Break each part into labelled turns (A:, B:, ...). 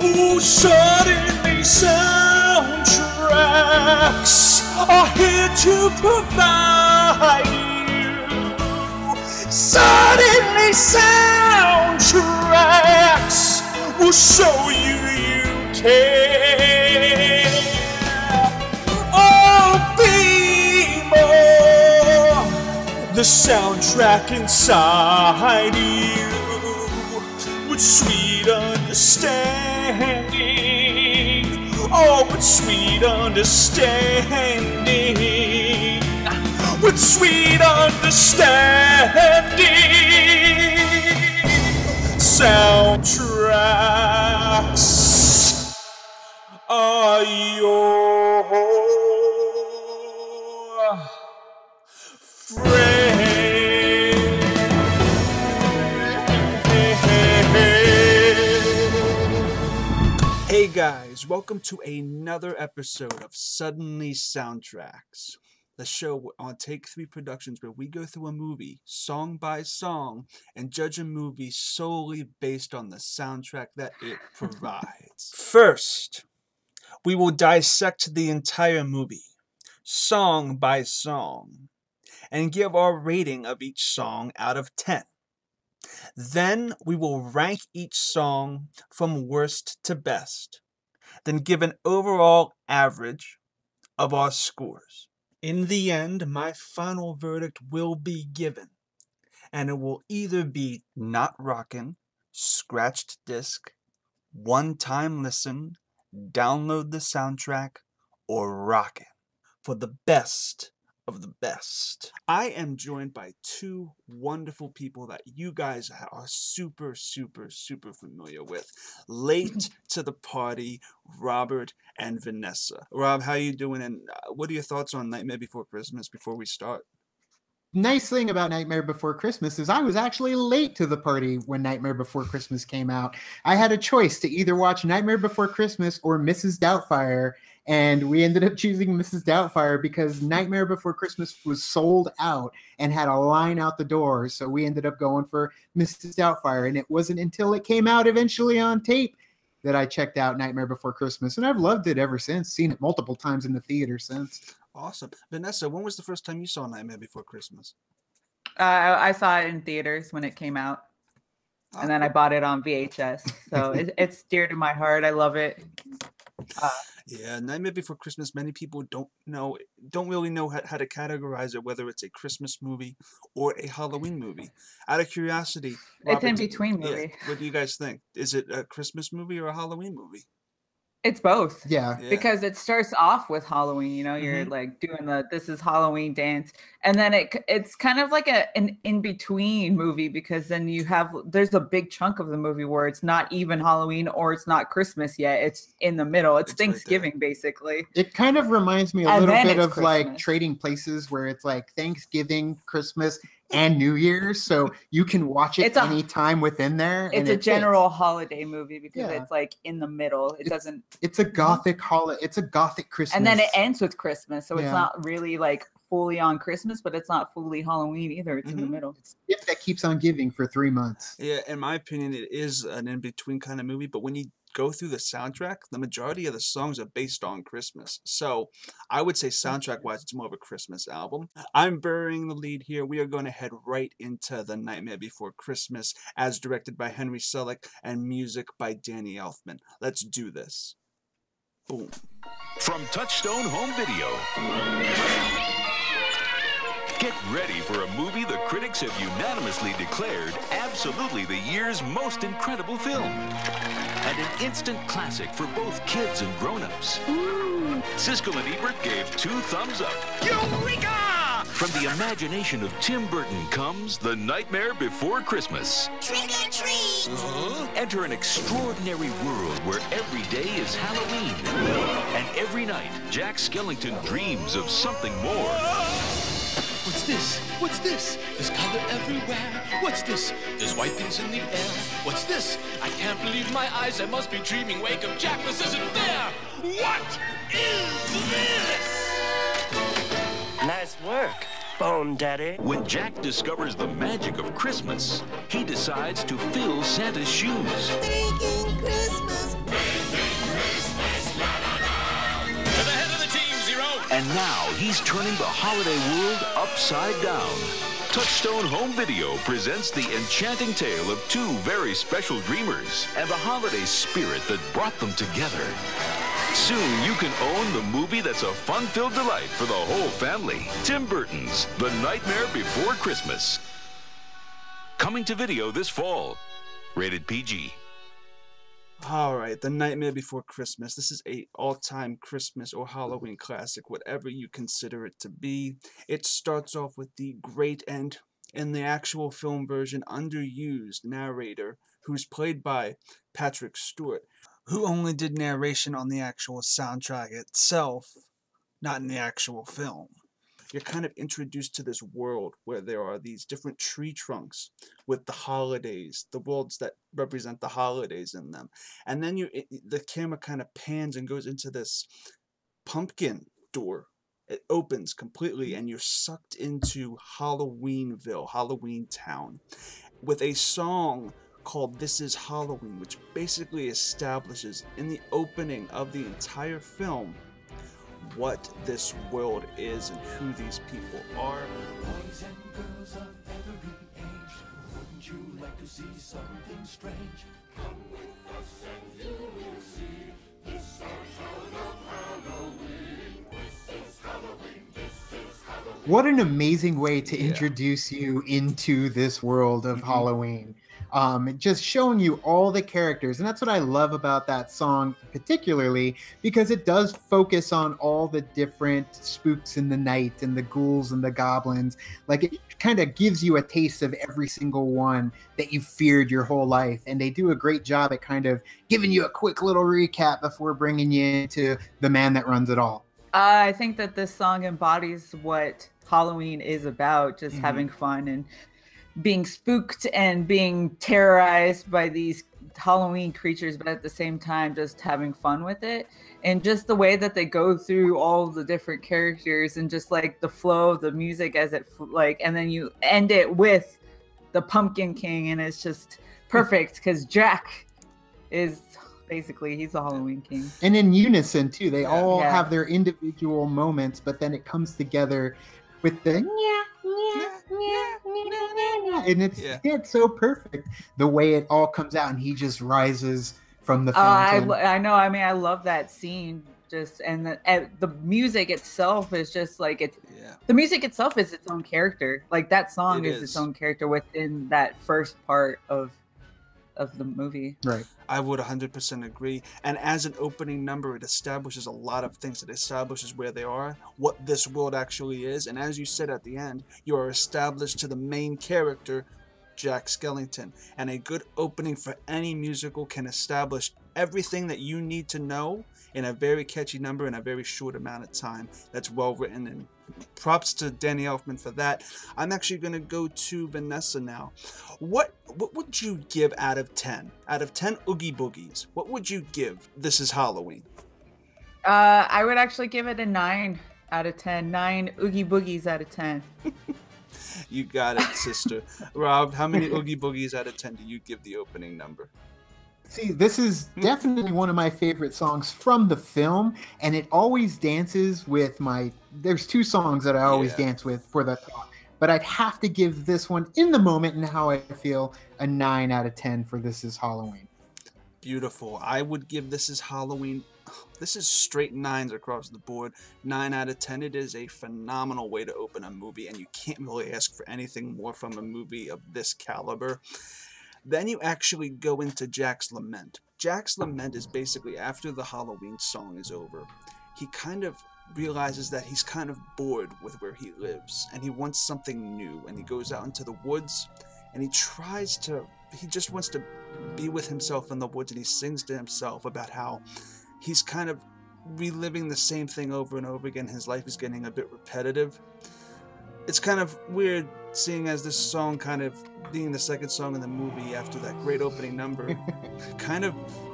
A: Ooh, suddenly soundtracks are here to provide you. Suddenly soundtracks will show you care. Oh, be more the soundtrack inside you with sweet understanding. Oh, with sweet understanding. With sweet understanding. Soundtracks are your friend. Hey guys, welcome to another episode of Suddenly Soundtracks, the show on Take 3 Productions where we go through a movie song by song and judge a movie solely based on the soundtrack that it provides. First, we will dissect the entire movie, song by song, and give our rating of each song out of 10. Then we will rank each song from worst to best, then give an overall average of our scores. In the end, my final verdict will be given, and it will either be not rockin', scratched disc, one-time listen, download the soundtrack, or rockin' for the best of the best. I am joined by two wonderful people that you guys are super familiar with. Late to the party, Robert and Vanessa. Rob, how you doing? And what are your thoughts on Nightmare Before Christmas before we start?
B: Nice thing about Nightmare Before Christmas is I was actually late to the party when Nightmare Before Christmas came out. I had a choice to either watch Nightmare Before Christmas or Mrs. Doubtfire, and we ended up choosing Mrs. Doubtfire because Nightmare Before Christmas was sold out and had a line out the door, so we ended up going for Mrs. Doubtfire, and it wasn't until it came out eventually on tape that I checked out Nightmare Before Christmas, and I've loved it ever since, seen it multiple times in the theater since.
A: Awesome. Vanessa, when was the first time you saw Nightmare Before Christmas?
C: I saw it in theaters when it came out. And then I bought it on VHS. So it's dear to my heart. I love it.
A: Yeah, Nightmare Before Christmas, many people don't really know how to categorize it, whether it's a Christmas movie or a Halloween movie. Out of curiosity, Robert,
C: it's in between movie.
A: Yeah, what do you guys think? Is it a Christmas movie or a Halloween movie?
C: It's both.
B: Yeah.
C: Because it starts off with Halloween, you know, you're like doing this is Halloween dance. And then it's kind of like an in-between movie because then there's a big chunk of the movie where it's not even Halloween or it's not Christmas yet. It's in the middle. It's Thanksgiving, right, basically.
B: It kind of reminds me a little bit of Christmas. Like Trading Places where it's like Thanksgiving, Christmas, and New Year's, so you can watch it anytime within there.
C: It's a general holiday movie because it's like in the middle.
B: It's a gothic holiday. It's a gothic Christmas,
C: and then it ends with Christmas, so it's not really like fully on Christmas, but it's not fully Halloween either. It's in the middle.
B: It's a gift that keeps on giving for 3 months.
A: Yeah, in my opinion, it is an in-between kind of movie. But when you go through the soundtrack, the majority of the songs are based on Christmas. So I would say soundtrack-wise, it's more of a Christmas album. I'm burying the lead here. We are going to head right into The Nightmare Before Christmas, as directed by Henry Selick and music by Danny Elfman. Let's do this. Boom.
D: From Touchstone Home Video. Get ready for a movie the critics have unanimously declared absolutely the year's most incredible film. And an instant classic for both kids and grown-ups. Siskel and Ebert gave 2 thumbs up. Eureka! From the imagination of Tim Burton comes The Nightmare Before Christmas.
E: Trick or treat!
D: Enter an extraordinary world where every day is Halloween. And every night, Jack Skellington dreams of something more.
E: What's this? What's this? There's color everywhere. What's this? There's white things in the air. What's this? I can't believe my eyes. I must be dreaming. Wake up, Jack. This isn't fair. What is this?
F: Nice work, Bone Daddy.
D: When Jack discovers the magic of Christmas, he decides to fill Santa's shoes.
E: Making Christmas
D: And now he's turning the holiday world upside down. Touchstone Home Video presents the enchanting tale of two very special dreamers and the holiday spirit that brought them together. Soon you can own the movie that's a fun-filled delight for the whole family. Tim Burtons, The Nightmare Before Christmas. Coming to video this fall. Rated PG.
A: All right, The Nightmare Before Christmas. This is a all-time Christmas or Halloween classic, whatever you consider it to be. It starts off with the great and, in the actual film version, underused narrator, who's played by Patrick Stewart, who only did narration on the actual soundtrack itself, not in the actual film. You're kind of introduced to this world where there are these different tree trunks with the holidays, the worlds that represent the holidays in them. And then the camera kind of pans and goes into this pumpkin door. It opens completely and you're sucked into Halloweenville, Halloween Town, with a song called This Is Halloween, which basically establishes in the opening of the entire film what this world is and who these people are.
E: Boys and girls of every age, wouldn't you like to see something strange? Come with us and you will see this our town of Halloween. This is Halloween, this is Halloween.
B: What an amazing way to introduce you into this world of Halloween. Just showing you all the characters. And that's what I love about that song particularly, because it does focus on all the different spooks in the night and the ghouls and the goblins. Like, it kind of gives you a taste of every single one that you feared your whole life. And they do a great job at kind of giving you a quick little recap before bringing you into the man that runs it all.
C: I think that this song embodies what Halloween is about, just having fun and being spooked and being terrorized by these Halloween creatures, but at the same time just having fun with it. And just the way that they go through all the different characters and just like the flow of the music as it and then you end it with the Pumpkin King, and it's just perfect because Jack is basically, he's the Halloween king.
B: And in unison too, they all have their individual moments, but then it comes together with the and it's so perfect the way it all comes out, and he just rises from the fountain.
C: I know. I mean, I love that scene. Just and the music itself is just like it. Yeah. The music itself is its own character. Like that song is its own character within that first part of the movie.
B: Right.
A: I would 100% agree. And as an opening number, it establishes a lot of things. It establishes where they are, what this world actually is. And as you said at the end, you are established to the main character, Jack Skellington. And a good opening for any musical can establish everything that you need to know in a very catchy number in a very short amount of time. That's well written, and props to Danny Elfman for that. I'm actually going to go to Vanessa now. What would you give out of 10? Out of 10 Oogie Boogies, what would you give This Is Halloween?
C: I would actually give it a 9 out of 10. 9 Oogie Boogies out of 10.
A: You got it, sister. Rob, how many Oogie Boogies out of 10 do you give the opening number?
B: See, this is definitely one of my favorite songs from the film, and it always dances with there's two songs that I always dance with for the thought, but I'd have to give this one, in the moment and how I feel, a 9 out of 10 for This Is Halloween.
A: Beautiful. I would give This Is Halloween, this is straight 9s across the board. 9 out of 10. It is a phenomenal way to open a movie, and you can't really ask for anything more from a movie of this caliber. Then you actually go into Jack's Lament. Jack's Lament is basically after the Halloween song is over. He kind of realizes that he's kind of bored with where he lives, and he wants something new, and he goes out into the woods, and he just wants to be with himself in the woods, and he sings to himself about how he's kind of reliving the same thing over and over again. His life is getting a bit repetitive. It's kind of weird seeing as this song kind of being the second song in the movie after that great opening number kind of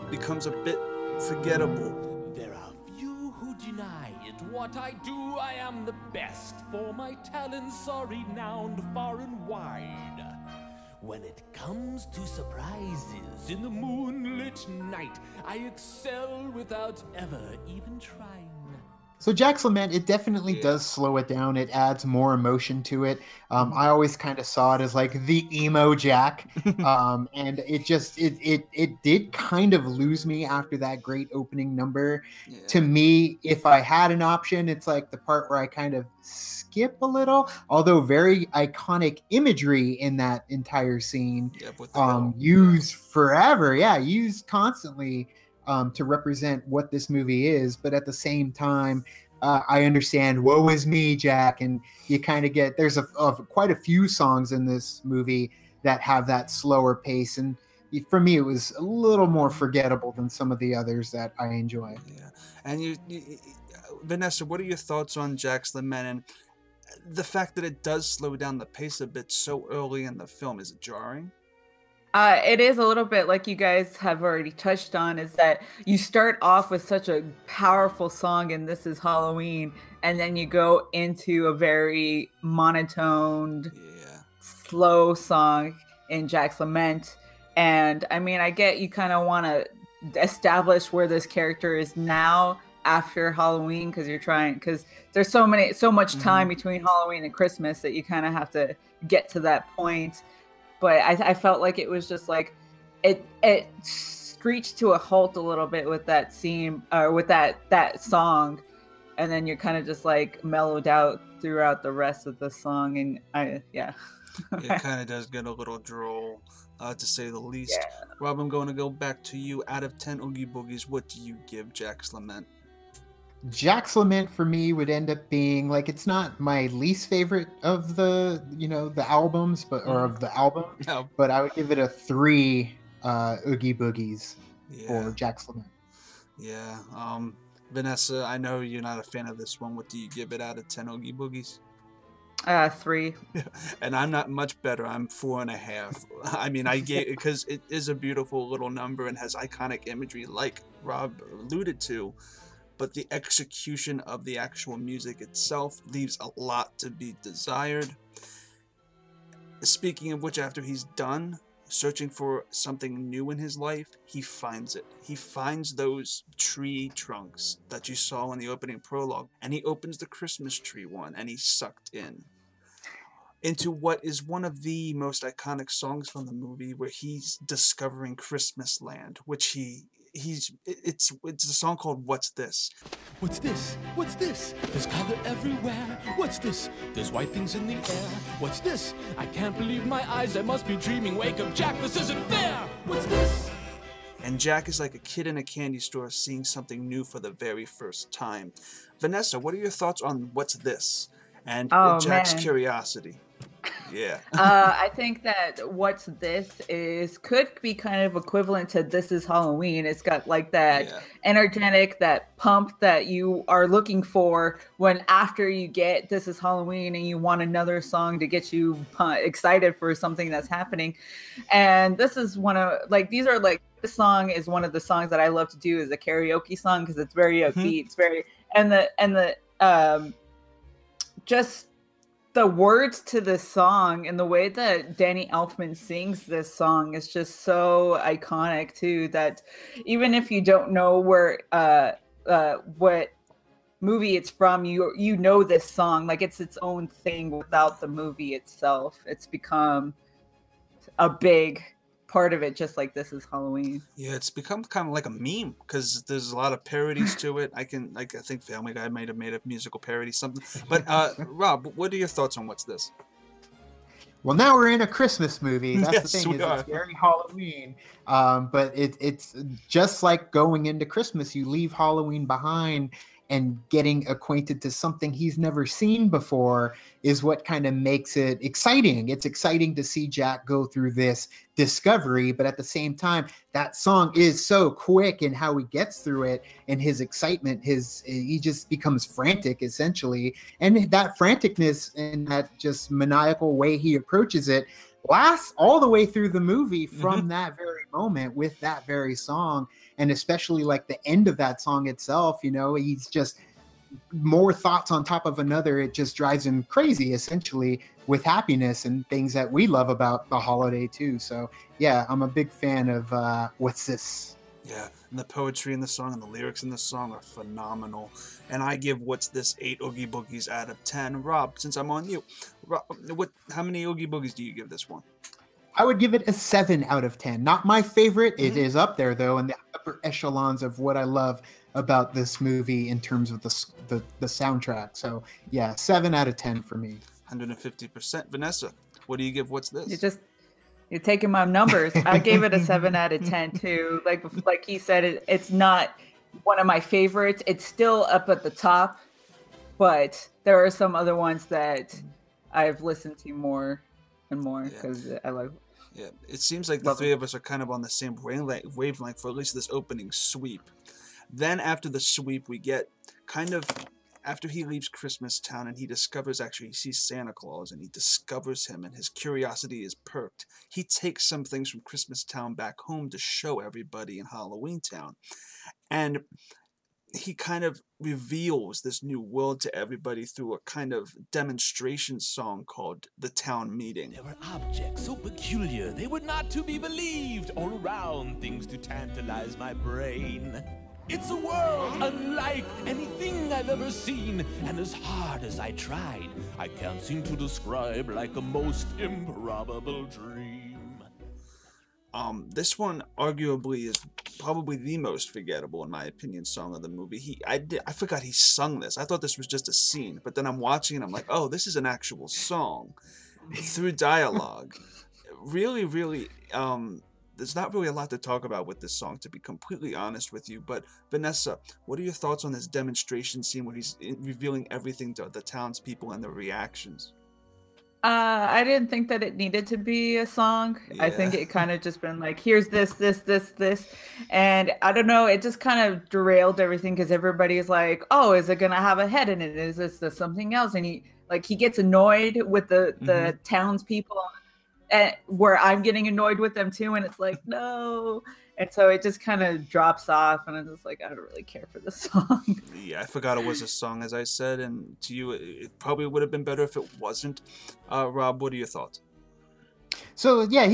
A: becomes a bit forgettable.
E: There are few who deny it. What I do, I am the best, for my talents are renowned far and wide. When it comes to surprises in the moonlit night, I excel without ever even trying.
B: So Jack's Lament, it definitely does slow it down. It adds more emotion to it. I always kind of saw it as like the emo Jack. And it did kind of lose me after that great opening number. Yeah. To me, if I had an option, it's like the part where I kind of skip a little, although very iconic imagery in that entire scene. Used forever. Yeah, used constantly. To represent what this movie is, but at the same time, I understand woe is me, Jack, and you kind of get there's quite a few songs in this movie that have that slower pace, and for me it was a little more forgettable than some of the others that I enjoy.
A: Yeah, and you Vanessa, what are your thoughts on Jack's Lament and the fact that it does slow down the pace a bit so early in the film? Is it jarring?
C: It is a little bit like you guys have already touched on, is that you start off with such a powerful song in This Is Halloween, and then you go into a very monotoned, slow song in Jack's Lament. And I mean, I get you kind of want to establish where this character is now after Halloween, because there's so much time between Halloween and Christmas that you kind of have to get to that point. But I felt like it was just like it screeched to a halt a little bit with that scene, or with that song, and then you're kind of just like mellowed out throughout the rest of the song, and it
A: kind of does get a little droll, to say the least. Rob, I'm going to go back to you. Out of 10 Oogie Boogies, what do you give Jack's Lament?
B: Jack's Lament for me would end up being like, it's not my least favorite of the albums, but of the album, but I would give it a 3 Oogie Boogies for Jack's Lament.
A: Yeah. Vanessa, I know you're not a fan of this one. What do you give it out of 10 Oogie Boogies?
C: 3.
A: And I'm not much better. I'm 4.5. I mean, I gave because it is a beautiful little number and has iconic imagery, like Rob alluded to. But the execution of the actual music itself leaves a lot to be desired. Speaking of which, after he's done searching for something new in his life, he finds it. He finds those tree trunks that you saw in the opening prologue, and he opens the Christmas tree one, and he's sucked into what is one of the most iconic songs from the movie, where he's discovering Christmas land, which it's a song called What's This?
E: What's this? What's this? There's color everywhere. What's this? There's white things in the air. What's this? I can't believe my eyes. I must be dreaming. Wake up, Jack. This isn't fair. What's this?
A: And Jack is like a kid in a candy store seeing something new for the very first time. Vanessa, what are your thoughts on What's This? And Jack's curiosity. Yeah.
C: I think that What's This could be kind of equivalent to This Is Halloween. It's got like that energetic, that pump that you are looking for when after you get This Is Halloween and you want another song to get you excited for something that's happening. And this is this song is one of the songs that I love to do as a karaoke song, because it's very upbeat. It's very, just the words to this song and the way that Danny Elfman sings this song is just so iconic too, that even if you don't know where what movie it's from, you know this song, like it's its own thing without the movie itself. It's become a big part of it, just like This Is Halloween.
A: Yeah, it's become kind of like a meme, because there's a lot of parodies to it. I think Family Guy might have made a musical parody, something. But Rob, what are your thoughts on What's This?
B: Well, now we're in a Christmas movie. That's the thing, it's very Halloween. But it's just like going into Christmas, you leave Halloween behind, and getting acquainted to something he's never seen before is what kind of makes it exciting. It's exciting to see Jack go through this discovery, but at the same time, that song is so quick in how he gets through it, and his excitement, he just becomes frantic essentially. And that franticness and that just maniacal way he approaches it lasts all the way through the movie from that very moment with that very song. And especially like the end of that song itself, he's just more thoughts on top of another. It just drives him crazy essentially with happiness and things that we love about the holiday too. So yeah, I'm a big fan of What's This?
A: Yeah, and the poetry in the song and the lyrics in the song are phenomenal. And I give What's This 8 Oogie Boogies out of 10. Rob, since I'm on you, Rob, how many Oogie Boogies do you give this one?
B: I would give it a 7 out of 10. Not my favorite. It is up there, though, in the upper echelons of what I love about this movie in terms of the soundtrack. So, yeah, 7 out of 10 for me.
A: 150%. Vanessa, what do you give What's This?
C: You're taking my numbers. I gave it a 7 out of 10 too. Like he said, it's not one of my favorites. It's still up at the top, but there are some other ones that I've listened to more and more because I like.
A: Yeah, it seems like the three of us are kind of on the same wavelength for at least this opening sweep. Then after the sweep, we get kind of after he leaves Christmas Town and he sees Santa Claus and he discovers him and his curiosity is perked. He takes some things from Christmas Town back home to show everybody in Halloween Town. And he kind of reveals this new world to everybody through a kind of demonstration song called The Town Meeting.
E: There were objects so peculiar they were not to be believed, all around things to tantalize my brain. It's a world unlike anything I've ever seen, and as hard as I tried, I can't seem to describe like a most improbable dream.
A: This one arguably is probably the most forgettable, in my opinion, song of the movie. I forgot he sung this. I thought this was just a scene, but then I'm watching and I'm like, oh, this is an actual song through dialogue. Really, really, there's not really a lot to talk about with this song, to be completely honest with you. But Vanessa, what are your thoughts on this demonstration scene where he's revealing everything to the townspeople and their reactions?
C: I didn't think that it needed to be a song. Yeah. I think it kind of just been like, here's this. And I don't know, it just kind of derailed everything because everybody's like, oh, is it going to have a head in it? Is this something else? And he gets annoyed with the townspeople. Where I'm getting annoyed with them too, and it's like, no. And so it just kind of drops off, and I'm just like, I don't really care for this song.
A: Yeah, I forgot it was a song, as I said, and to you, it probably would have been better if it wasn't. Rob, what are your thoughts?
B: So yeah,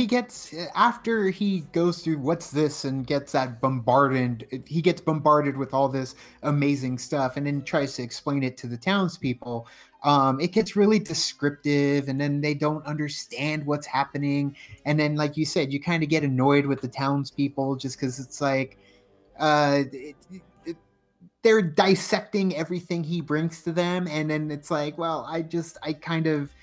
B: after he goes through What's This and gets that he gets bombarded with all this amazing stuff and then tries to explain it to the townspeople. It gets really descriptive and then they don't understand what's happening. And then, like you said, you kind of get annoyed with the townspeople just because it's like, they're dissecting everything he brings to them. And then it's like, well, I kind of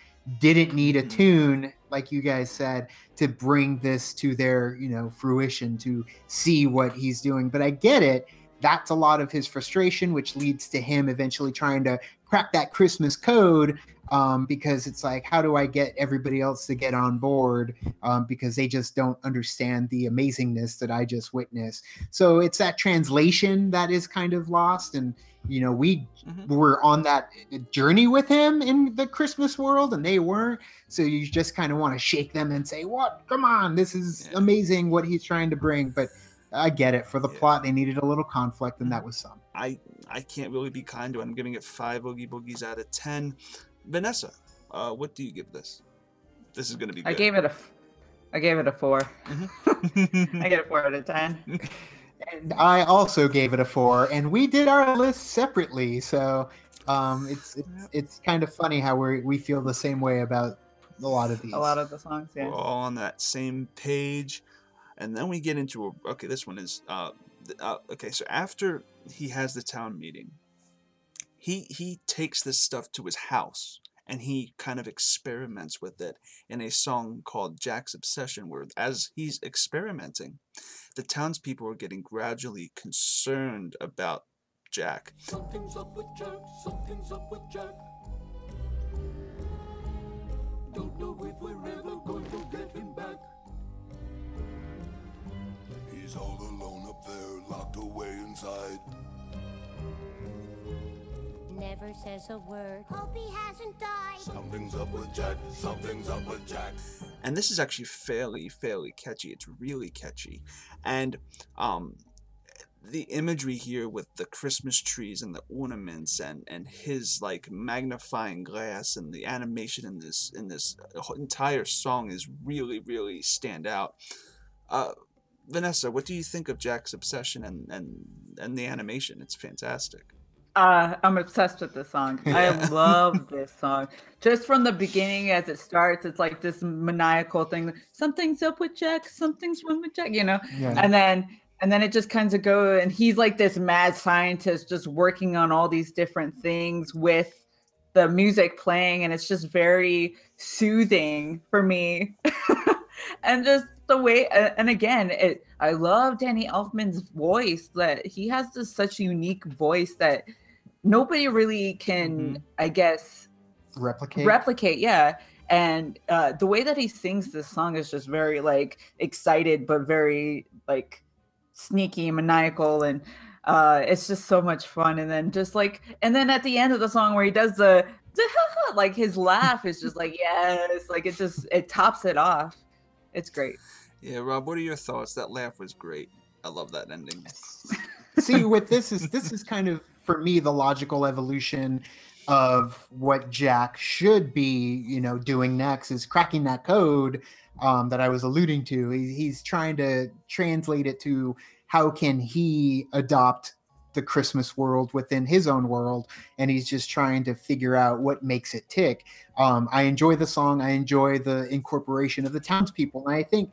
B: didn't need a tune, like you guys said, to bring this to their, fruition, to see what he's doing. But I get it. That's a lot of his frustration, which leads to him eventually trying to crack that Christmas code, because it's like, how do I get everybody else to get on board, because they just don't understand the amazingness that I just witnessed. So it's that translation that is kind of lost. And, we were on that journey with him in the Christmas world and they weren't. So you just kind of want to shake them and say, what? Come on, this is amazing what he's trying to bring. But I get it. For the plot, they needed a little conflict, and that was some.
A: I can't really be kind to it. I'm giving it 5 Oogie Boogies out of 10. Vanessa, what do you give this? This is going to be good.
C: I gave it a 4. I get a 4 out of 10.
B: And I also gave it a 4, and we did our list separately. So it's kind of funny how we feel the same way about a lot of these.
C: A lot of the songs, yeah.
A: We're all on that same page. And then we get into this one is okay. So after he has the town meeting, he takes this stuff to his house and he kind of experiments with it in a song called Jack's Obsession, where as he's experimenting, the townspeople are getting gradually concerned about Jack.
E: Something's up with Jack. Something's up with Jack. Don't know if we're ever going to get him back. He's all alone up there, locked away inside.
G: Never says a word. Hope he hasn't died.
E: Something's up with Jack. Something's up with Jack.
A: And this is actually fairly catchy. It's really catchy. And the imagery here with the Christmas trees and the ornaments and his like magnifying glass and the animation in this entire song is really stand out. Vanessa, what do you think of Jack's obsession and the animation? It's fantastic.
C: I'm obsessed with this song. I love this song. Just from the beginning, as it starts, it's like this maniacal thing. Something's up with Jack. Something's wrong with Jack. You know,
B: Yeah.
C: And then it just kind of go, and he's like this mad scientist, just working on all these different things with the music playing, and it's just very soothing for me. And just the way, and again, I love Danny Elfman's voice. That he has this such unique voice that nobody really can, I guess, replicate. Yeah. And the way that he sings this song is just very like excited, but very like sneaky and maniacal, and it's just so much fun. And then at the end of the song where he does the like his laugh is just like, yes, like it tops it off. It's great.
A: Yeah, Rob, what are your thoughts? That laugh was great. I love that ending.
B: See, with this is kind of, for me, the logical evolution of what Jack should be, doing next, is cracking that code that I was alluding to. He's trying to translate it to how can he adopt the Christmas world within his own world, and he's just trying to figure out what makes it tick. I enjoy the song. I enjoy the incorporation of the townspeople, and I think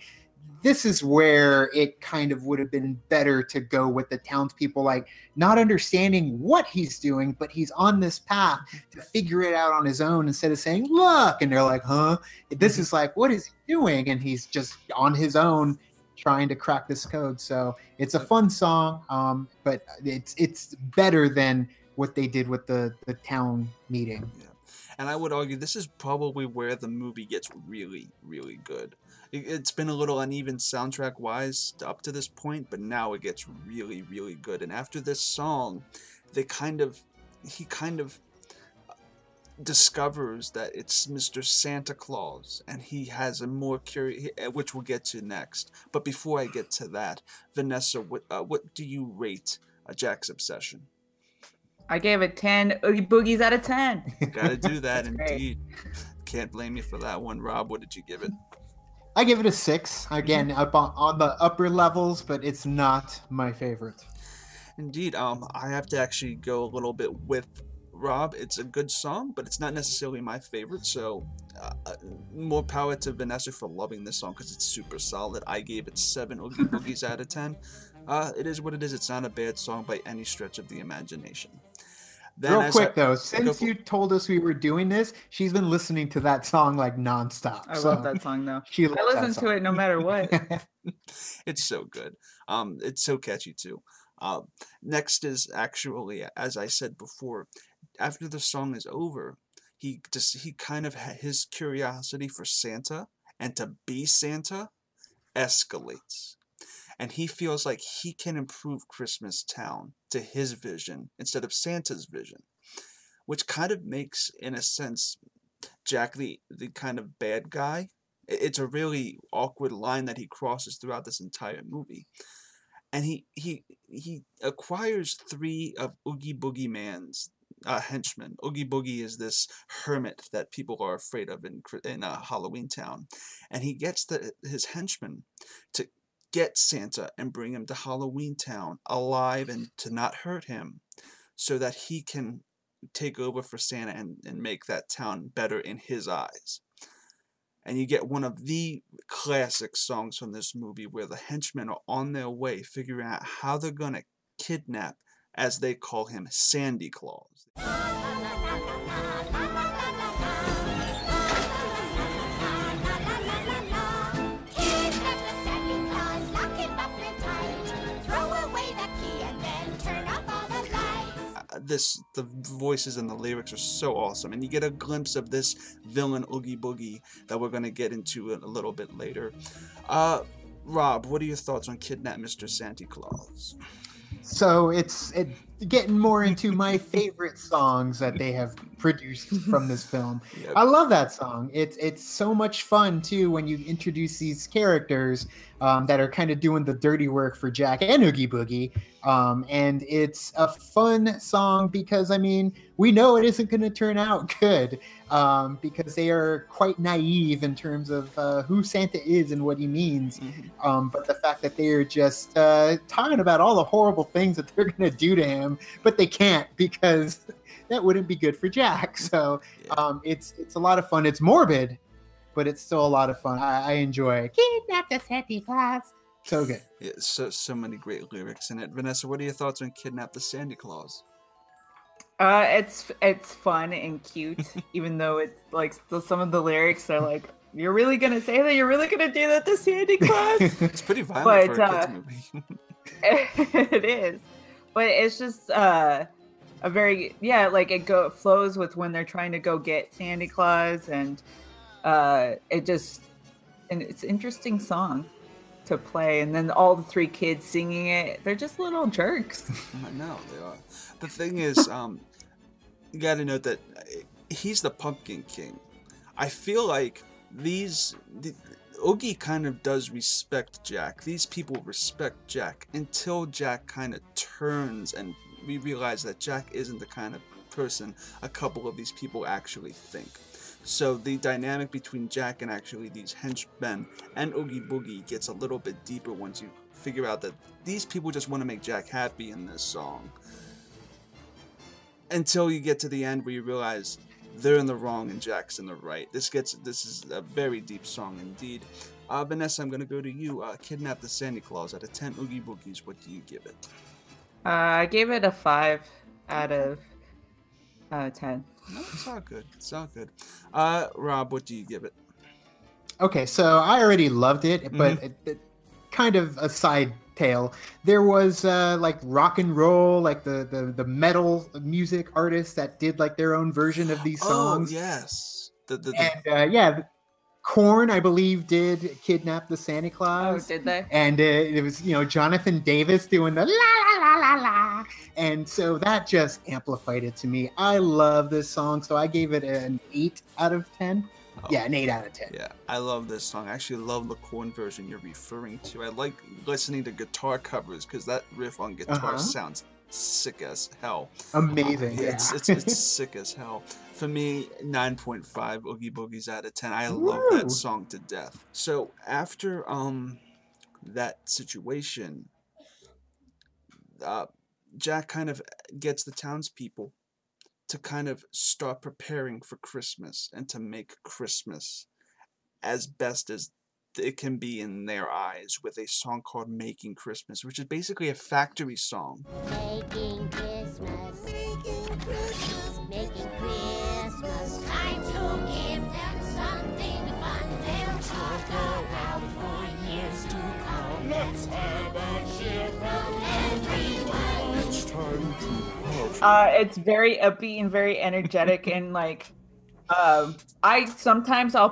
B: this is where it kind of would have been better to go with the townspeople, like not understanding what he's doing, but he's on this path to figure it out on his own, instead of saying, look, and they're like, huh? This is like, what is he doing? And he's just on his own trying to crack this code. So it's a fun song, but it's better than what they did with the town meeting.
A: Yeah. And I would argue this is probably where the movie gets really, really good. It's been a little uneven soundtrack-wise up to this point, but now it gets really, really good. And after this song, he kind of discovers that it's Mr. Santa Claus, and he has a more curious, which we'll get to next. But before I get to that, Vanessa, what do you rate Jack's obsession?
C: I gave it 10 Oogie Boogies out of 10.
A: Gotta do that, indeed. Can't blame you for that one. Rob, what did you give it?
B: I give it a 6. Again, up on the upper levels, but it's not my favorite.
A: Indeed. I have to actually go a little bit with Rob. It's a good song, but it's not necessarily my favorite, so more power to Vanessa for loving this song, because it's super solid. I gave it 7 Oogie Boogies out of 10. It is what it is. It's not a bad song by any stretch of the imagination. Then,
B: real quick, though, since you told us we were doing this, she's been listening to that song like nonstop.
C: I love that song, though. I listen to it no matter what.
A: It's so good. It's so catchy, too. Next is actually, as I said before, after the song is over, he kind of his curiosity for Santa and to be Santa escalates. And he feels like he can improve Christmas Town to his vision instead of Santa's vision, which kind of makes, in a sense, Jack the kind of bad guy. It's a really awkward line that he crosses throughout this entire movie. And he acquires 3 of Oogie Boogie Man's henchmen. Oogie Boogie is this hermit that people are afraid of in Halloween Town. And he gets his henchmen to get Santa and bring him to Halloween Town alive and to not hurt him, so that he can take over for Santa and make that town better in his eyes. And you get one of the classic songs from this movie where the henchmen are on their way figuring out how they're going to kidnap, as they call him, Sandy Claus. The voices and the lyrics are so awesome, and you get a glimpse of this villain Oogie Boogie that we're going to get into a little bit later. Rob, what are your thoughts on Kidnap Mr. Santa Claus?
B: So it's getting more into my favorite songs that they have produced from this film.
A: Yep.
B: I love that song. It's so much fun too when you introduce these characters that are kind of doing the dirty work for Jack and Oogie Boogie. And it's a fun song because, I mean, we know it isn't going to turn out good because they are quite naive in terms of who Santa is and what he means. But the fact that they are just talking about all the horrible things that they're going to do to him, but they can't because that wouldn't be good for Jack. So it's a lot of fun. It's morbid, but it's still a lot of fun. I enjoy Kidnap the Santa Claus. So good.
A: Yeah, so many great lyrics in it. Vanessa, what are your thoughts on Kidnap the Santa Claus?
C: It's fun and cute, even though it's like some of the lyrics are like, "You're really gonna say that? You're really gonna do that to Santa Claus?"
A: It's pretty violent for a kids movie.
C: It is, but it's just a very like it flows with when they're trying to go get Santa Claus, and it's an interesting song to play, and then all the three kids singing it, they're just little jerks.
A: I know they are. The thing is, you got to note that he's the Pumpkin King. I feel like Oogie kind of does respect Jack. These people respect Jack until Jack kind of turns and we realize that Jack isn't the kind of person a couple of these people actually think. So the dynamic between Jack and actually these henchmen and Oogie Boogie gets a little bit deeper once you figure out that these people just want to make Jack happy in this song. Until you get to the end where you realize they're in the wrong and Jack's in the right. This is a very deep song indeed. Vanessa, I'm going to go to you. Kidnap the Santa Claus out of 10 Oogie Boogies. What do you give it?
C: I gave it a 5 out of 10.
A: No, it's all good. It's all good. Rob, what do you give it?
B: Okay, so I already loved it, but it kind of a side tale. There was like rock and roll, like the metal music artists that did like their own version of these songs.
A: Oh, yes.
B: And Korn, I believe, did Kidnap the Santa Claus.
C: Oh, did they?
B: And it was, Jonathan Davis doing the la la la la la. And so that just amplified it to me. I love this song, so I gave it an 8 out of 10. Oh. Yeah, an 8 out of 10.
A: Yeah, I love this song. I actually love the Korn version you're referring to. I like listening to guitar covers because that riff on guitar sounds sick as hell.
B: Amazing.
A: It's sick as hell. For me, 9.5 Oogie Boogies out of 10. I love that song to death. So after that situation, Jack kind of gets the townspeople to kind of start preparing for Christmas and to make Christmas as best as it can be in their eyes with a song called Making Christmas, which is basically a factory song.
G: Making Christmas, making Christmas, making Christmas. Time to give them something fun. They'll talk about for years to come. Let's have a cheer from everyone.
A: It's time to party.
C: It's very upbeat and very energetic and like I'll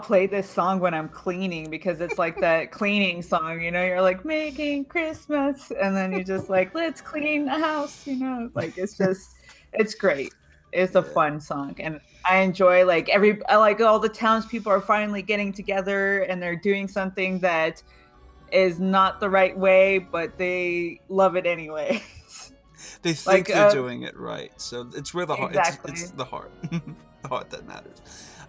C: play this song when I'm cleaning because it's like that cleaning song, you're like making Christmas and then you just like, let's clean the house, like it's great. It's a fun song and I enjoy I like all the townspeople are finally getting together and they're doing something that is not the right way, but they love it anyway.
A: They think they're doing it right. So it's where the heart,
C: exactly.
A: it's the heart. The heart that matters.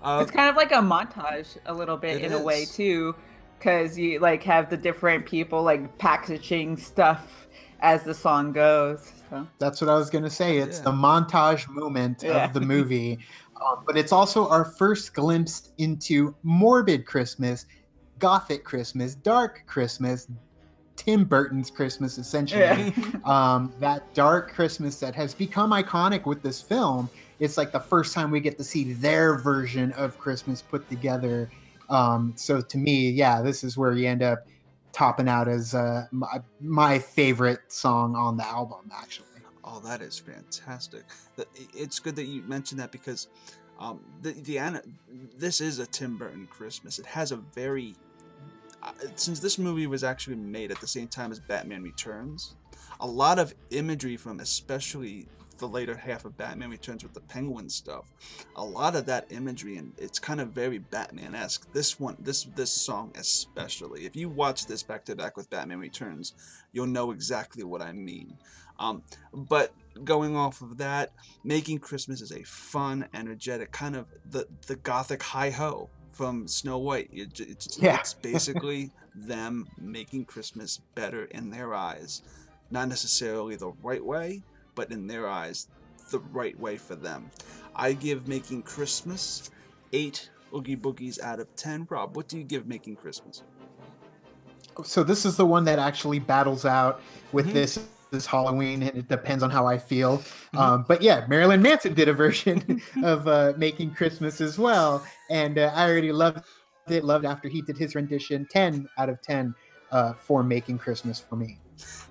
C: It's kind of like a montage a little bit in a way too, because you like have the different people like packaging stuff as the song goes. So.
B: That's what I was gonna say. It's the montage moment of the movie, but it's also our first glimpse into morbid Christmas, gothic Christmas, dark Christmas, Tim Burton's Christmas, essentially. That dark Christmas that has become iconic with this film. It's like the first time we get to see their version of Christmas put together. So to me, this is where you end up topping out as my favorite song on the album, actually.
A: Oh, that is fantastic. It's good that you mentioned that because this is a Tim Burton Christmas. It has a very... since this movie was actually made at the same time as Batman Returns, a lot of imagery from especially the later half of Batman Returns with the Penguin stuff. A lot of that imagery, and it's kind of very Batman-esque. This song especially. If you watch this back to back with Batman Returns, you'll know exactly what I mean. But going off of that, Making Christmas is a fun, energetic kind of the gothic hi-ho from Snow White. It's basically them making Christmas better in their eyes. Not necessarily the right way, but in their eyes, the right way for them. I give Making Christmas 8 Oogie Boogies out of 10. Rob, what do you give Making Christmas?
B: So this is the one that actually battles out with this Halloween, and it depends on how I feel. But yeah, Marilyn Manson did a version of Making Christmas as well, and I already loved after he did his rendition. 10 out of 10 for Making Christmas for me.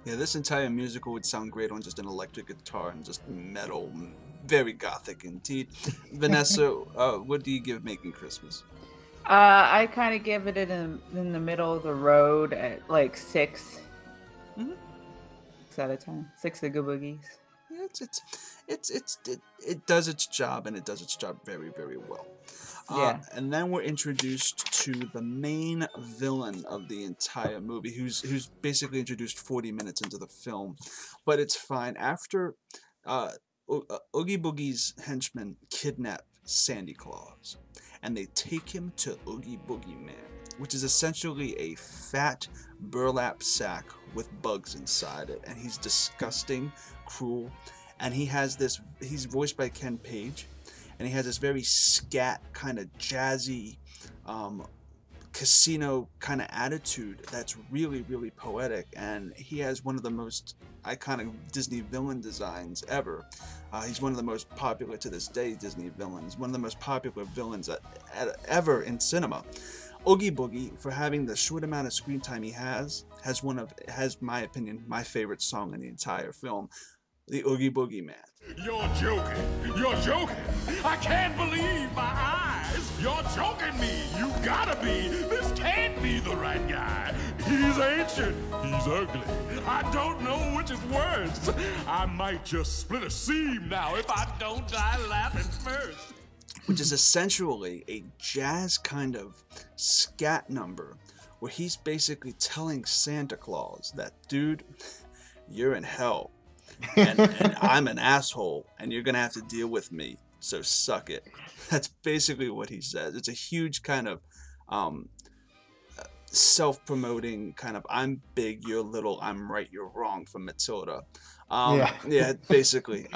A: Yeah, this entire musical would sound great on just an electric guitar and just metal, very gothic indeed. Vanessa, what do you give Making Christmas?
C: I kind of give it in the middle of the road at like 6. 6 out of 10. 6 Oogie Boogies.
A: Yeah, it does its job, and it does its job very, very well.
C: Yeah.
A: And then we're introduced to the main villain of the entire movie, who's basically introduced 40 minutes into the film, but it's fine. After Oogie Boogie's henchmen kidnap Santa Claus, and they take him to Oogie Boogie Man, which is essentially a fat burlap sack with bugs inside it, and he's disgusting, cruel, and he's voiced by Ken Page, and he has this very scat kind of jazzy casino kind of attitude that's really, really poetic, and he has one of the most iconic Disney villain designs ever. He's one of the most popular to this day Disney villains, one of the most popular villains ever in cinema. Oogie Boogie, for having the short amount of screen time he has my opinion, my favorite song in the entire film, the Oogie Boogie Man.
H: You're joking. You're joking. I can't believe my eyes. You're joking me. You gotta be. This can't be the right guy. He's ancient. He's ugly. I don't know which is worse. I might just split a seam now if I don't die laughing first.
A: Which is essentially a jazz kind of scat number where he's basically telling Santa Claus that, dude, you're in hell. And I'm an asshole, and you're gonna have to deal with me, so suck it. That's basically what he says. It's a huge kind of self-promoting kind of I'm big, you're little, I'm right, you're wrong from Matilda. Yeah, basically.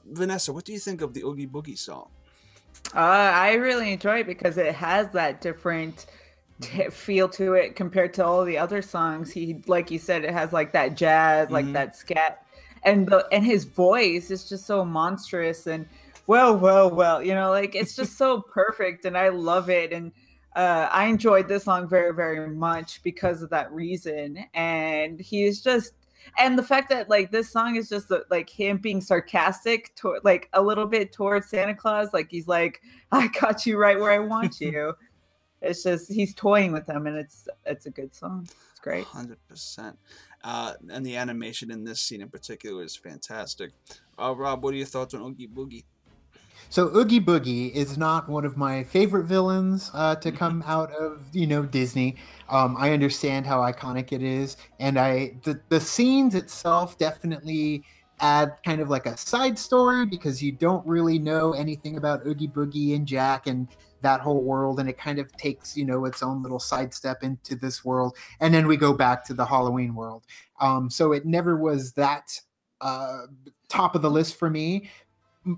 A: Vanessa, what do you think of the Oogie Boogie song?
C: I really enjoy it because it has that different feel to it compared to all the other songs. He, like you said, it has like that jazz, like that scat, and his voice is just so monstrous and well, you know, like it's just so perfect, and I love it. And I enjoyed this song very, very much because of that reason. And he's just, and the fact that like this song is just like him being sarcastic to like a little bit towards Santa Claus, like he's like, I got you right where I want you. It's just he's toying with them, and it's a good song. It's great.
A: 100%. And the animation in this scene in particular is fantastic. Rob, what are your thoughts on Oogie Boogie?
B: So Oogie Boogie is not one of my favorite villains to come out of, you know, Disney. I understand how iconic it is, and the scenes itself definitely add kind of like a side story because you don't really know anything about Oogie Boogie and Jack and that whole world, and it kind of takes, you know, its own little sidestep into this world, and then we go back to the Halloween world. So it never was that top of the list for me.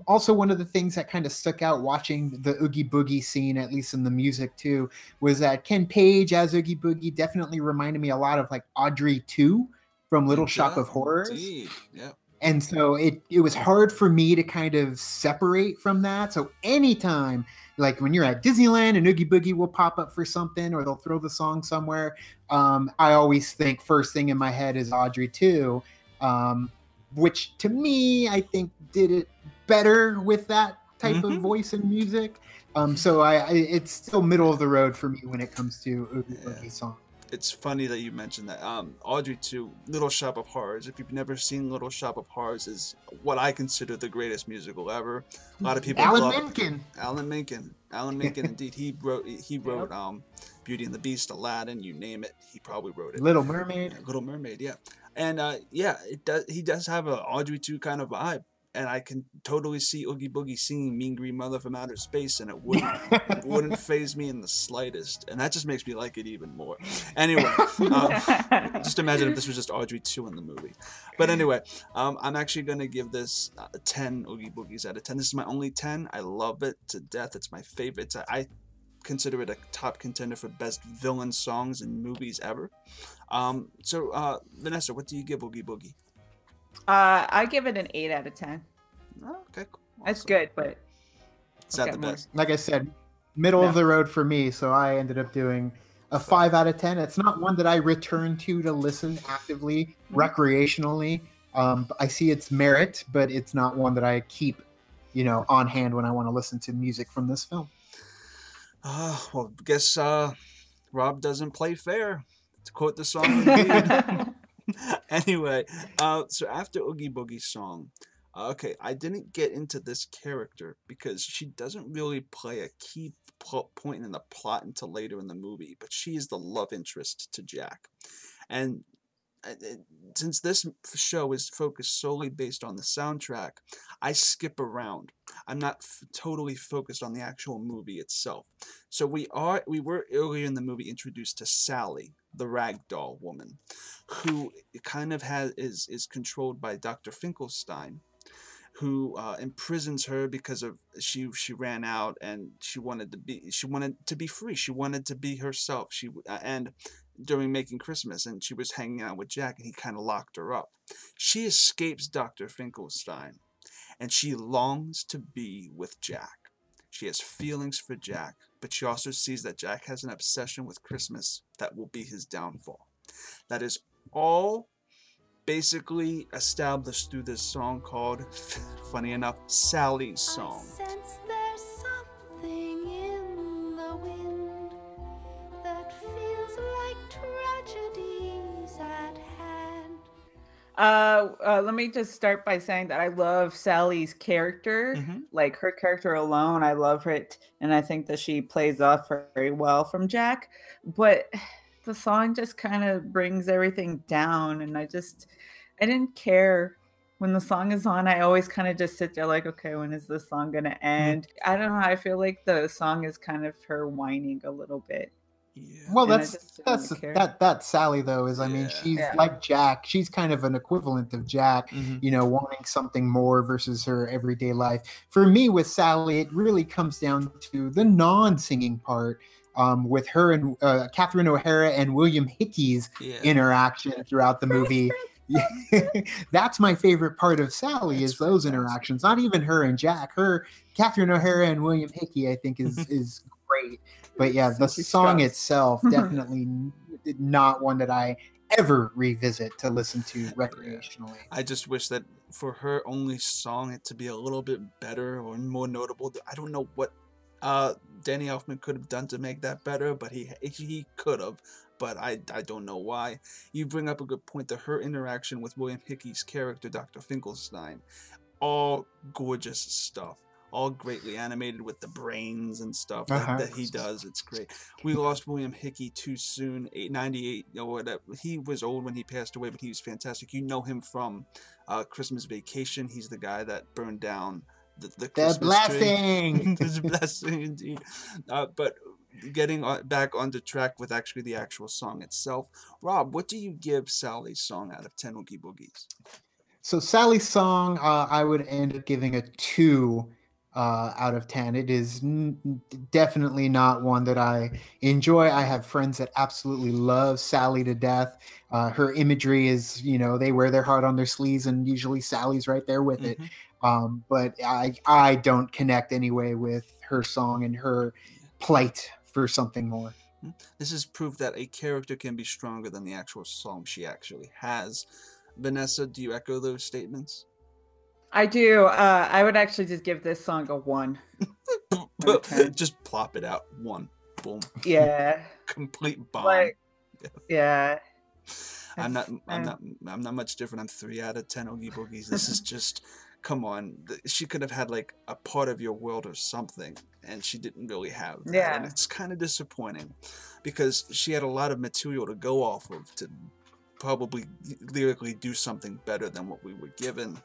B: Also, one of the things that kind of stuck out watching the Oogie Boogie scene, at least in the music too, was that Ken Page as Oogie Boogie definitely reminded me a lot of like Audrey 2 from Little Shop of Horrors.
A: Indeed. Yeah.
B: And so it was hard for me to kind of separate from that. So anytime, like when you're at Disneyland and Oogie Boogie will pop up for something, or they'll throw the song somewhere, I always think first thing in my head is Audrey 2, which to me, I think did it better with that type of voice and music. So it's still middle of the road for me when it comes to Oogie Boogie song.
A: it's funny that you mentioned that. Audrey 2, Little Shop of Horrors. If you've never seen Little Shop of Horrors, is what I consider the greatest musical ever. A lot of people
B: Alan
A: love
B: Menken.
A: Alan Menken, indeed. He wrote Beauty and the Beast, Aladdin, you name it. He probably wrote it.
B: Little Mermaid.
A: Yeah, Little Mermaid, yeah. And it does. He does have a Audrey 2 kind of vibe. And I can totally see Oogie Boogie singing Mean Green Mother from Outer Space, and it wouldn't faze me in the slightest. And that just makes me like it even more. Anyway, just imagine if this was just Audrey 2 in the movie. But anyway, I'm actually going to give this 10 Oogie Boogies out of 10. This is my only 10. I love it to death. It's my favorite. I consider it a top contender for best villain songs in movies ever. So, Vanessa, what do you give Oogie Boogie?
C: I give it an 8 out of 10.
A: Oh, okay, cool. Awesome.
C: That's good, but
A: It's not the best.
B: Like I said, middle of the road for me, so I ended up doing a 5 out of 10. It's not one that I return to listen actively, recreationally. I see its merit, but it's not one that I keep, on hand when I want to listen to music from this film.
A: Well, I guess Rob doesn't play fair, to quote the song. Indeed. Anyway, so after Oogie Boogie's song, okay, I didn't get into this character because she doesn't really play a key point in the plot until later in the movie, but she is the love interest to Jack. And since this show is focused solely based on the soundtrack, I skip around. I'm not totally focused on the actual movie itself. So we were earlier in the movie introduced to Sally, the ragdoll woman, who kind of is controlled by Dr. Finkelstein, who imprisons her because of she ran out and she wanted to be free. She wanted to be herself. And during making Christmas, and she was hanging out with Jack, and he kind of locked her up. She escapes Dr. Finkelstein, and she longs to be with Jack. She has feelings for Jack, but she also sees that Jack has an obsession with Christmas that will be his downfall. That is all basically established through this song called, funny enough, Sally's Song.
G: I sense there's something in the wind that feels like tragedies at hand.
C: Let me just start by saying that I love Sally's character. Like her character alone, I love it, and I think that she plays off very well from Jack. But the song just kind of brings everything down, and I didn't care. When the song is on, I always kind of just sit there like, okay, when is this song gonna end? I don't know. I feel like the song is kind of her whining a little bit.
A: Yeah.
B: Well, that's Sally though. I mean, she's like Jack. She's kind of an equivalent of Jack, wanting something more versus her everyday life. For me, with Sally, it really comes down to the non-singing part. With her and Catherine O'Hara and William Hickey's interaction throughout the movie. That's my favorite part of Sally, is those interactions. Not even her and Jack. Catherine O'Hara and William Hickey, I think, is great. But yeah, the song itself, definitely not one that I ever revisit to listen to recreationally.
A: I just wish that for her only song it to be a little bit better or more notable. I don't know what Danny Elfman could have done to make that better, but he could have, but I don't know why. You bring up a good point, that her interaction with William Hickey's character, Dr. Finkelstein, all gorgeous stuff, all greatly animated with the brains and stuff that he does. It's great. We lost William Hickey too soon, 98 or whatever. He was old when he passed away, but he was fantastic. You know him from Christmas Vacation. He's the guy that burned down the
B: blessing.
A: The blessing, indeed. But getting back onto track with actually the actual song itself, Rob, what do you give Sally's Song out of 10 Oogie Boogies?
B: So Sally's Song, I would end up giving a 2 out of 10. It is definitely not one that I enjoy. I have friends that absolutely love Sally to death. Her imagery is, they wear their heart on their sleeves, and usually Sally's right there with it. But I don't connect anyway with her song and her plight for something more.
A: This is proof that a character can be stronger than the actual song she actually has. Vanessa, do you echo those statements?
C: I do. I would actually just give this song a 1.
A: Just plop it out. 1. Boom.
C: Yeah.
A: Complete bomb.
C: Like, Yeah.
A: I'm not much different. I'm 3 out of 10 Oogie Boogies. This is just, come on. She could have had like a part of your world or something, and she didn't really have that.
C: Yeah.
A: And it's kind of disappointing because she had a lot of material to go off of to probably lyrically do something better than what we were given.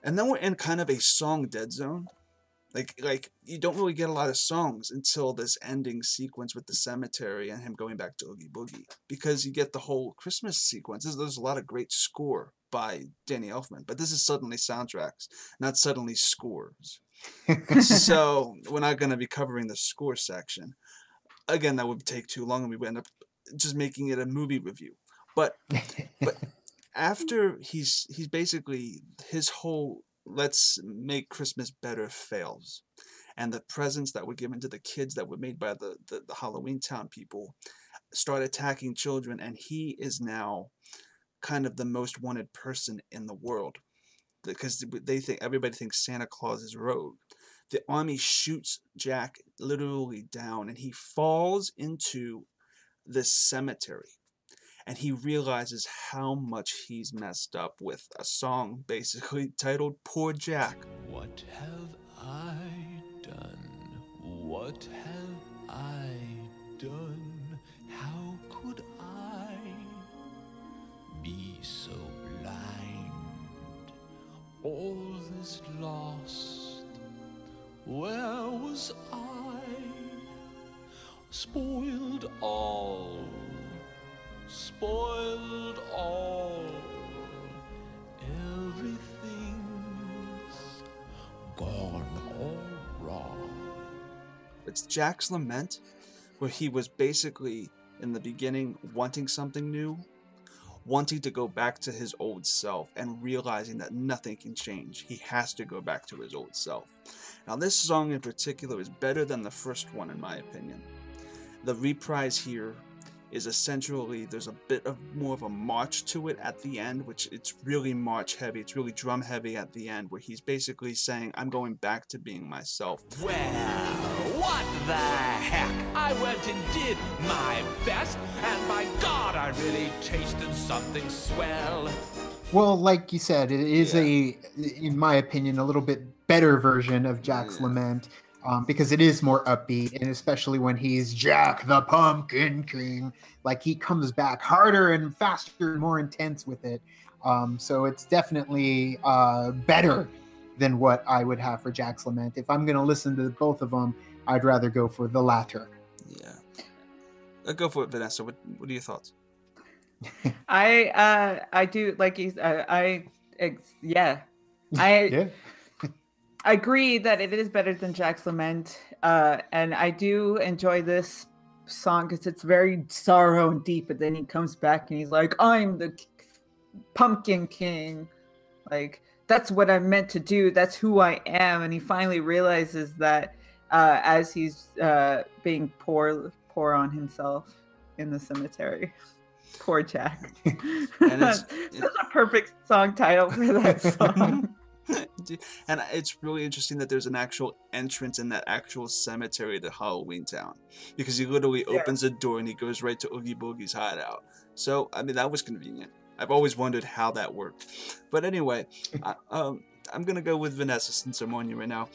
A: And then we're in kind of a song dead zone. Like you don't really get a lot of songs until this ending sequence with the cemetery and him going back to Oogie Boogie, because you get the whole Christmas sequence. There's a lot of great score by Danny Elfman, but this is suddenly soundtracks, not suddenly scores. So we're not going to be covering the score section. Again, that would take too long, and we would end up just making it a movie review. But after he's basically, his whole let's make Christmas better fails, and the presents that were given to the kids that were made by the Halloween Town people start attacking children, and he is now kind of the most wanted person in the world because everybody thinks Santa Claus is rogue. The army shoots Jack literally down, and he falls into this cemetery. And he realizes how much he's messed up with a song basically titled Poor Jack.
E: What have I done? What have I done? How could I be so blind? All this lost, where was I? Spoiled all. Spoiled all, everything's gone all wrong.
A: It's Jack's lament, where he was basically, in the beginning, wanting something new, wanting to go back to his old self, and realizing that nothing can change. He has to go back to his old self. Now, this song in particular is better than the first one, in my opinion. The reprise here is essentially, there's a bit of more of a march to it at the end, which it's really march heavy, it's really drum heavy at the end, where he's basically saying, I'm going back to being myself.
E: Well, what the heck? I went and did my best, and by God, I really tasted something swell.
B: Well, like you said, it is in my opinion, a little bit better version of Jack's Lament. Because it is more upbeat, and especially when he's Jack the Pumpkin King, like he comes back harder and faster and more intense with it. So it's definitely better than what I would have for Jack's Lament. If I'm going to listen to both of them, I'd rather go for the latter.
A: Yeah. Go for it, Vanessa. What are your thoughts?
C: I do, like he's I agree that it is better than Jack's Lament, and I do enjoy this song because it's very sorrow and deep, but then he comes back and he's like, I'm the Pumpkin King, like that's what I'm meant to do, that's who I am, and he finally realizes that as he's being poor on himself in the cemetery. Poor Jack. And it's a perfect song title for that song.
A: And it's really interesting that there's an actual entrance in that actual cemetery to Halloween Town, because he literally opens a door and he goes right to Oogie Boogie's hideout. So I mean, that was convenient. I've always wondered how that worked. But anyway, I'm gonna go with Vanessa since I'm on you right now.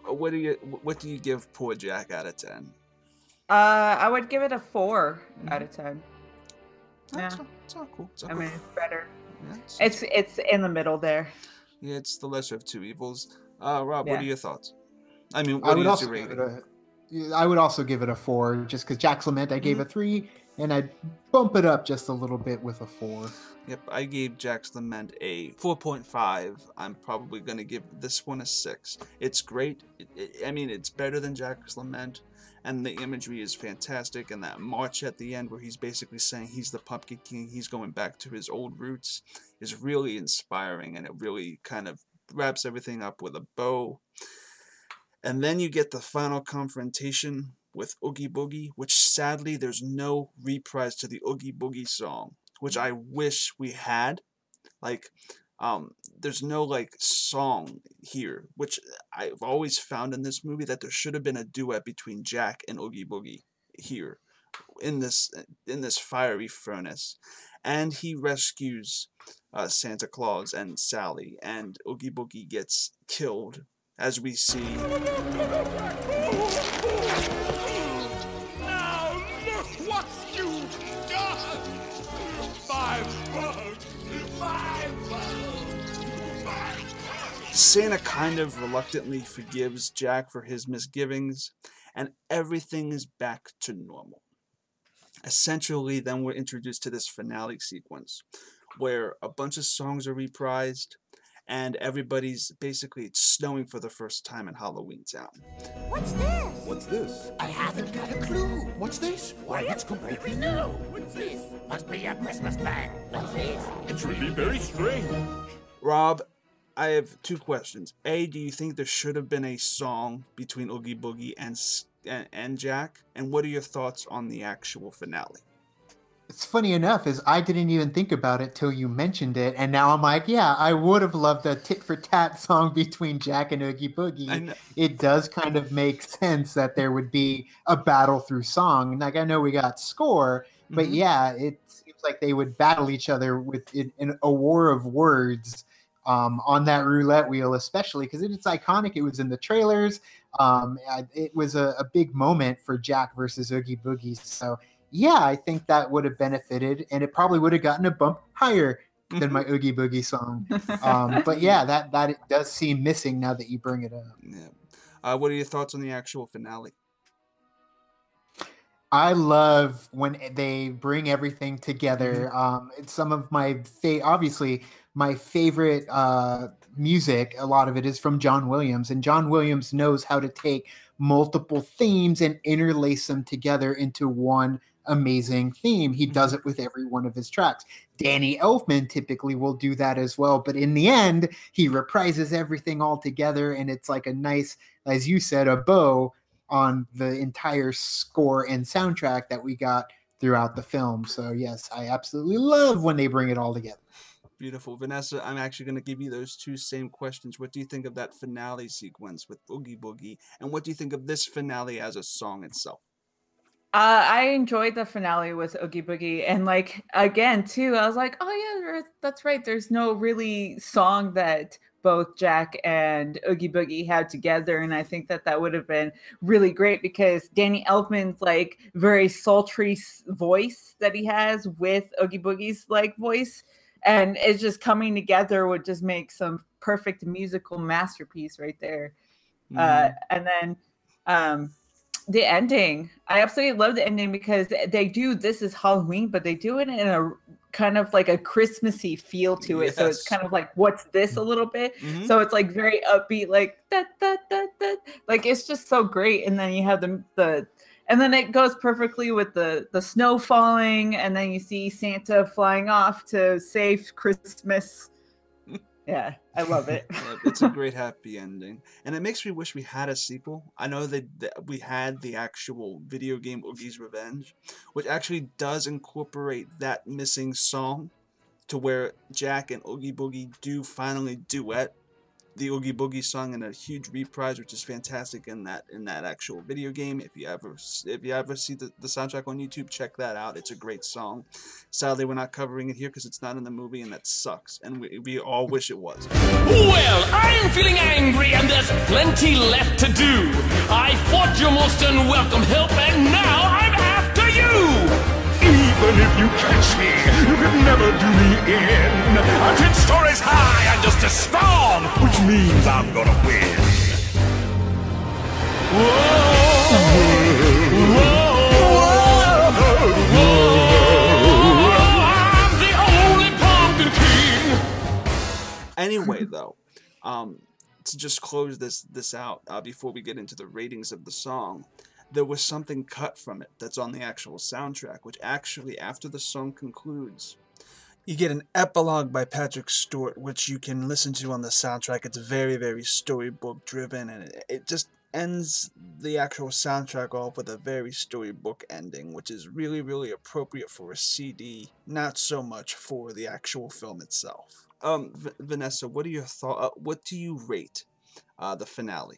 A: What do you give Poor Jack out of 10?
C: I would give it a 4 out of 10.
A: It's all cool.
C: I mean, it's better.
A: Yeah,
C: it's in the middle there.
A: Yeah, it's the lesser of two evils. Rob, what are your thoughts? I mean,
B: I would also give it a 4, just because Jack's Lament I gave a 3, and I'd bump it up just a little bit with a 4.
A: Yep, I gave Jack's Lament a 4.5. I'm probably going to give this one a 6. It's great. I mean, it's better than Jack's Lament, and the imagery is fantastic, and that march at the end where he's basically saying he's the Pumpkin King, he's going back to his old roots, is really inspiring, and it really kind of wraps everything up with a bow. And then you get the final confrontation with Oogie Boogie, which sadly there's no reprise to the Oogie Boogie song, which I wish we had. Like, there's no like song here, which I've always found in this movie that there should have been a duet between Jack and Oogie Boogie here. in this fiery furnace, and he rescues Santa Claus and Sally, and Oogie Boogie gets killed, as we see.
H: Now look what you've done! My bugs! My bugs! My bugs!
A: Santa kind of reluctantly forgives Jack for his misgivings, and everything is back to normal. Essentially, then we're introduced to this finale sequence, where a bunch of songs are reprised, and everybody's basically, it's snowing for the first time in Halloween Town.
G: What's this?
H: What's this?
F: I haven't got a clue.
H: What's this?
F: Why, it's completely new. What's this? Must be a Christmas thing. What's this?
H: It's really very strange.
A: Rob, I have two questions. A, do you think there should have been a song between Oogie Boogie and Jack? And what are your thoughts on the actual finale?
B: It's funny enough, is I didn't even think about it till you mentioned it, and now I'm like, yeah, I would have loved a tit for tat song between Jack and Oogie Boogie. It does kind of make sense that there would be a battle through song. Like, I know we got score, but yeah, it seems like they would battle each other with in a war of words on that roulette wheel, especially because it's iconic. It was in the trailers. It was a big moment for Jack versus Oogie Boogie. So yeah, I think that would have benefited, and it probably would have gotten a bump higher than my Oogie Boogie song. But yeah, that it does seem missing now that you bring it up.
A: Yeah. What are your thoughts on the actual finale?
B: I love when they bring everything together. It's some of my obviously my favorite music. A lot of it is from John Williams, and John Williams knows how to take multiple themes and interlace them together into one amazing theme. He does it with every one of his tracks. Danny Elfman typically will do that as well, but in the end, he reprises everything all together, and it's like a nice, as you said, a bow on the entire score and soundtrack that we got throughout the film. So yes, I absolutely love when they bring it all together.
A: Beautiful. Vanessa, I'm actually going to give you those two same questions. What do you think of that finale sequence with Oogie Boogie, and what do you think of this finale as a song itself?
C: I enjoyed the finale with Oogie Boogie, and like again too, I was like, oh yeah, that's right. There's no really song that both Jack and Oogie Boogie had together, and I think that would have been really great because Danny Elfman's like very sultry voice that he has with Oogie Boogie's like voice, and it's just coming together would just make some perfect musical masterpiece right there. And then the ending, I absolutely love the ending because they do This Is Halloween, but they do it in a kind of like a Christmassy feel to it. Yes. So it's kind of like, what's this a little bit? So it's like very upbeat, like da, da, da, da. Like it's just so great. And then you have the and then it goes perfectly with the snow falling, and then you see Santa flying off to save Christmas. Yeah, I love it.
A: It's a great happy ending, and it makes me wish we had a sequel. I know that we had the actual video game Oogie's Revenge, which actually does incorporate that missing song to where Jack and Oogie Boogie do finally duet the Oogie Boogie song in a huge reprise, which is fantastic in that actual video game. If you ever see the soundtrack on YouTube, check that out. It's a great song. Sadly, we're not covering it here because it's not in the movie, and that sucks. And we all wish it was.
E: Well, I'm feeling angry, and there's plenty left to do. I fought your most unwelcome help, and now I'm after you.
H: Even if you catch me, you can never do me in. I'm 10 stories high and just as strong, which means I'm gonna win.
E: I'm the only pumpkin king.
A: Anyway, though, to just close this out before we get into the ratings of the song, there was something cut from it that's on the actual soundtrack, which actually, after the song concludes, you get an epilogue by Patrick Stewart, which you can listen to on the soundtrack. It's very, very storybook driven, and it just ends the actual soundtrack off with a very storybook ending, which is really, really appropriate for a CD, not so much for the actual film itself. Vanessa, what are your thoughts? What do you rate the finale?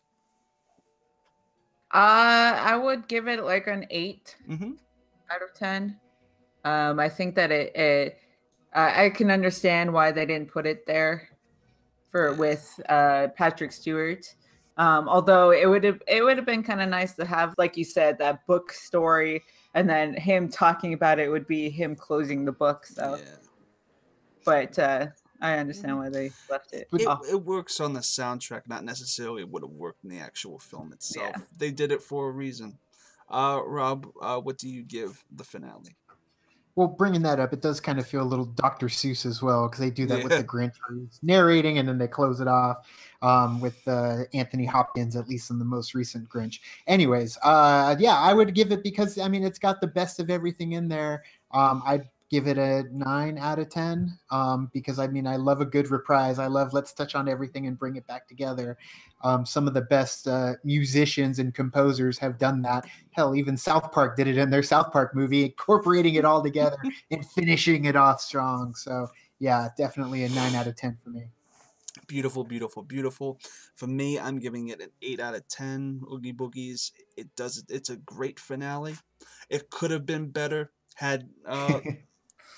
C: I would give it like an 8. out of 10. I think that I can understand why they didn't put it there with Patrick Stewart. Although it would have been kind of nice to have, like you said, that book story, and then him talking about it would be him closing the book. So, but I understand why they left it.
A: It works on the soundtrack, not necessarily would have worked in the actual film itself. Yeah. They did it for a reason. Rob, what do you give the finale?
B: Well, bringing that up, it does kind of feel a little Dr. Seuss as well, because they do that with the Grinch, narrating, and then they close it off with Anthony Hopkins, at least in the most recent Grinch. Anyways, I would give it, because, I mean, it's got the best of everything in there. I'd give it a 9 out of 10 because, I mean, I love a good reprise. I love let's touch on everything and bring it back together. Some of the best musicians and composers have done that. Hell, even South Park did it in their South Park movie, incorporating it all together and finishing it off strong. So, yeah, definitely a 9 out of 10 for me.
A: Beautiful, beautiful, beautiful. For me, I'm giving it an 8 out of 10. Oogie Boogies. It's a great finale. It could have been better had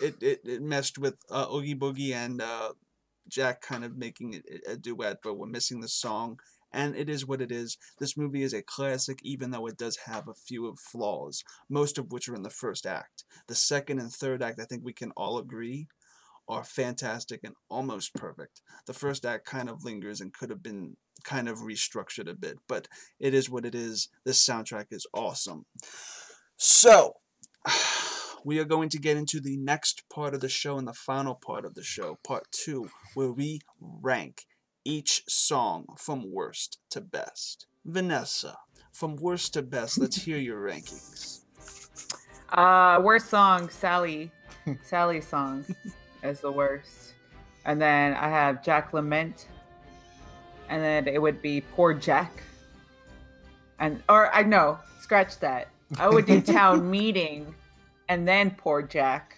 A: it messed with Oogie Boogie and Jack kind of making it a duet, but we're missing the song. And it is what it is. This movie is a classic, even though it does have a few flaws, most of which are in the first act. The second and third act, I think we can all agree, are fantastic and almost perfect. The first act kind of lingers and could have been kind of restructured a bit, but it is what it is. This soundtrack is awesome. So, we are going to get into the next part of the show and the final part of the show, part 2, where we rank each song from worst to best. Vanessa, from worst to best, let's hear your rankings.
C: Worst song, Sally. Sally's song is the worst. And then I have Jack Lament. And then it would be Poor Jack. Scratch that. I would do Town Meeting. And then Poor Jack.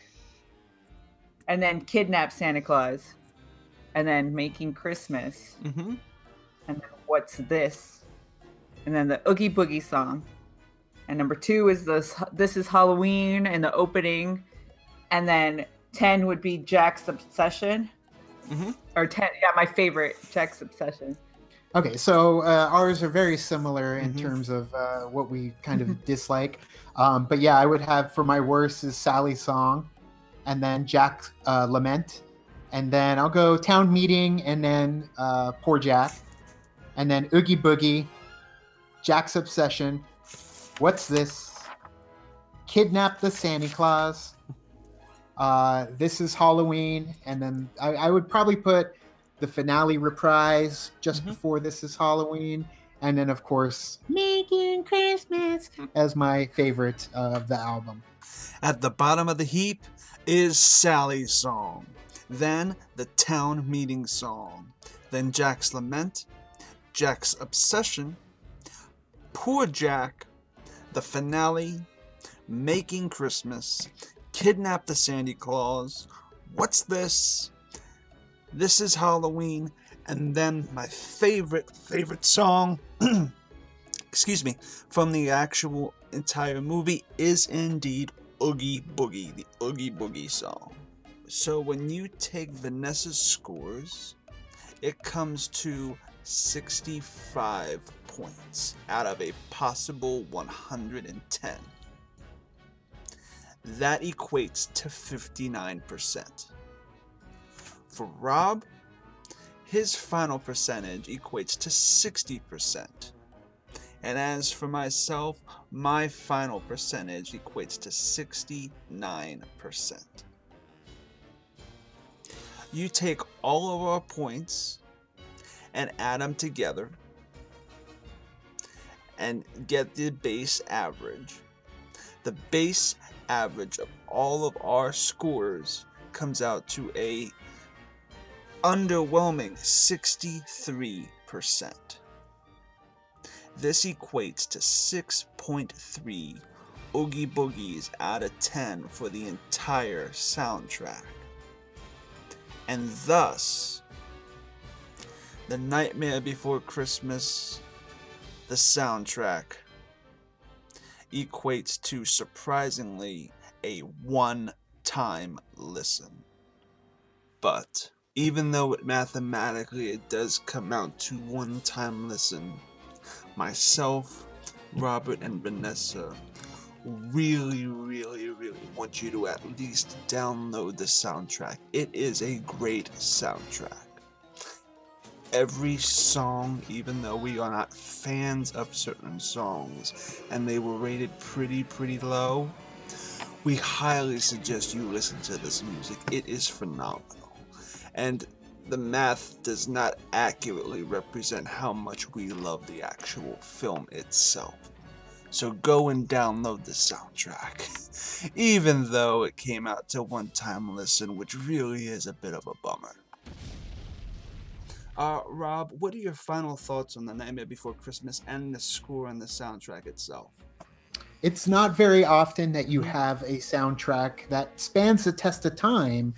C: And then Kidnap Santa Claus. And then Making Christmas.
A: Mm-hmm.
C: And then What's This? And then the Oogie Boogie song. And number 2 is This Is Halloween and the opening. And then 10 would be Jack's Obsession.
A: Mm-hmm.
C: Or 10, my favorite, Jack's Obsession.
B: Okay, so ours are very similar in terms of what we kind of dislike. But yeah, I would have for my worst is Sally's song, and then Jack's Lament, and then I'll go Town Meeting, and then Poor Jack, and then Oogie Boogie, Jack's Obsession, What's This, Kidnap the Santa Claus, This Is Halloween, and then I would probably put the finale reprise just before This Is Halloween, and then of course Making Christmas as my favorite of the album.
A: At the bottom of the heap is Sally's song, then the Town Meeting song, then Jack's Lament, Jack's Obsession, Poor Jack, the finale, Making Christmas, Kidnap the Santa Claus, What's This, This Is Halloween, and then my favorite song, excuse me, from the actual entire movie is indeed Oogie Boogie, the Oogie Boogie song. So when you take Vanessa's scores, it comes to 65 points out of a possible 110. That equates to 59%. For Rob, his final percentage equates to 60%. And as for myself, my final percentage equates to 69%. You take all of our points and add them together and get the base average. The base average of all of our scores comes out to a underwhelming 63%. This equates to 6.3 Oogie Boogies out of 10 for the entire soundtrack. And thus, The Nightmare Before Christmas, the soundtrack, equates to, surprisingly, a one-time listen. But even though mathematically it does come out to one-time listen, myself, Robert, and Vanessa really want you to at least download the soundtrack. It is a great soundtrack. Every song, even though we are not fans of certain songs and they were rated pretty low, we highly suggest you listen to this music. It is phenomenal. And the math does not accurately represent how much we love the actual film itself. So go and download the soundtrack, even though it came out to one-time listen, which really is a bit of a bummer. Rob, what are your final thoughts on The Nightmare Before Christmas and the score and the soundtrack itself?
B: It's not very often that you have a soundtrack that spans the test of time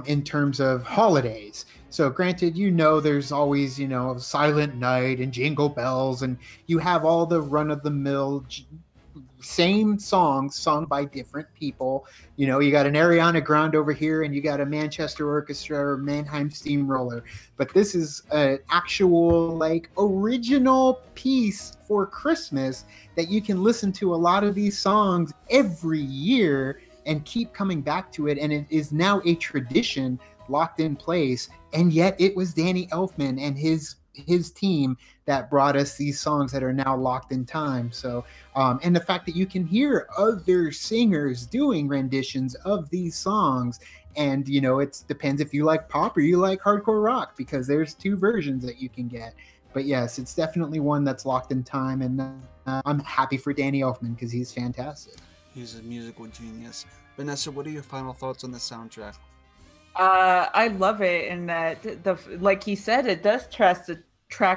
B: in terms of holidays. So granted, there's always, Silent Night and Jingle Bells, and you have all the run-of-the-mill same songs sung by different people. You got an Ariana Grande over here, and you got a Manchester Orchestra or Mannheim Steamroller. But this is an actual, original piece for Christmas that you can listen to a lot of these songs every year and keep coming back to it. And it is now a tradition locked in place. And yet it was Danny Elfman and his team that brought us these songs that are now locked in time. So, and the fact that you can hear other singers doing renditions of these songs, and it depends if you like pop or you like hardcore rock, because there's two versions that you can get. But yes, it's definitely one that's locked in time, and I'm happy for Danny Elfman because he's fantastic.
A: He's a musical genius. Vanessa, what are your final thoughts on the soundtrack?
C: I love it, and that like he said, it does track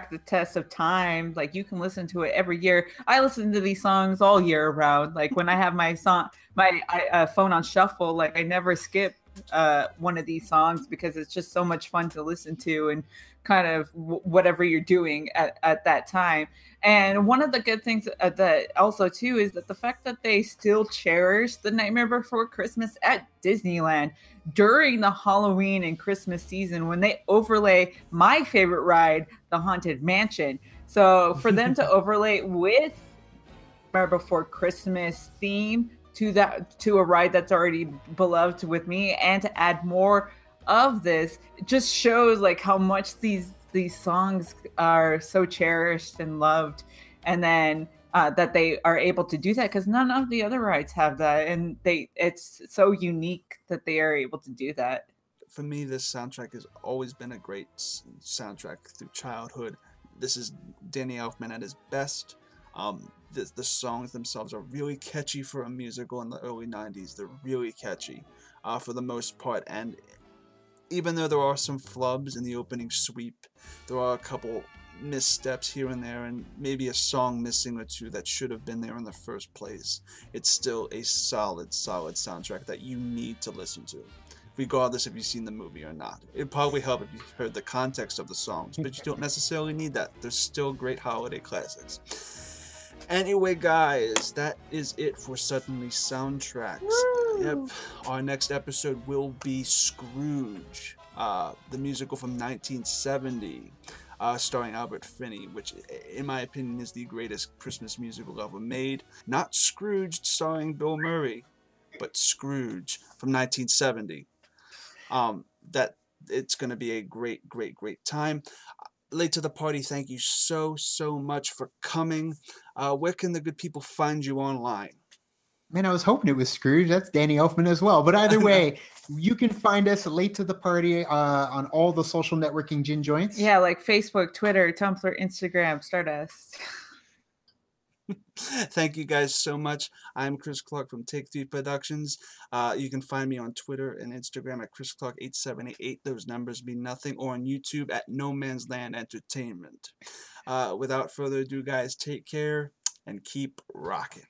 C: the test of time. Like, you can listen to it every year. I listen to these songs all year round. Like, when I have my phone on shuffle, like, I never skip one of these songs because it's just so much fun to listen to, and kind of whatever you're doing at that time. And one of the good things that also too is that the fact that they still cherish The Nightmare Before Christmas at Disneyland during the Halloween and Christmas season, when they overlay my favorite ride, the Haunted Mansion. So for them to overlay with Nightmare Before Christmas theme to a ride that's already beloved with me, and to add more of this, it just shows like how much these songs are so cherished and loved. And then that they are able to do that, because none of the other rides have that, and it's so unique that they are able to do that.
A: For me, this soundtrack has always been a great soundtrack through childhood. This is Danny Elfman at his best. The songs themselves are really catchy for a musical in the early 90s. They're really catchy for the most part, and even though there are some flubs in the opening sweep, there are a couple missteps here and there, and maybe a song missing or two that should have been there in the first place. It's still a solid soundtrack that you need to listen to, regardless if you've seen the movie or not. It'd probably help if you heard the context of the songs, but you don't necessarily need that. They're still great holiday classics. Anyway, guys, that is it for Suddenly Soundtracks. Woo! Yep, our next episode will be Scrooge, the musical from 1970, starring Albert Finney, which, in my opinion, is the greatest Christmas musical ever made. Not Scrooge starring Bill Murray, but Scrooge from 1970. That it's going to be a great time. Late to the party, thank you so much for coming. Where can the good people find you online?
B: Man, I was hoping it was Scrooge. That's Danny Elfman as well. But either way, you can find us Late to the Party on all the social networking gin joints.
C: Yeah, like Facebook, Twitter, Tumblr, Instagram, Stardust.
A: Thank you guys so much. I'm Chris Clark from Take 3 Productions. You can find me on Twitter and Instagram at ChrisClark8788. Those numbers mean nothing. Or on YouTube at No Man's Land Entertainment. Without further ado, guys, take care and keep rocking.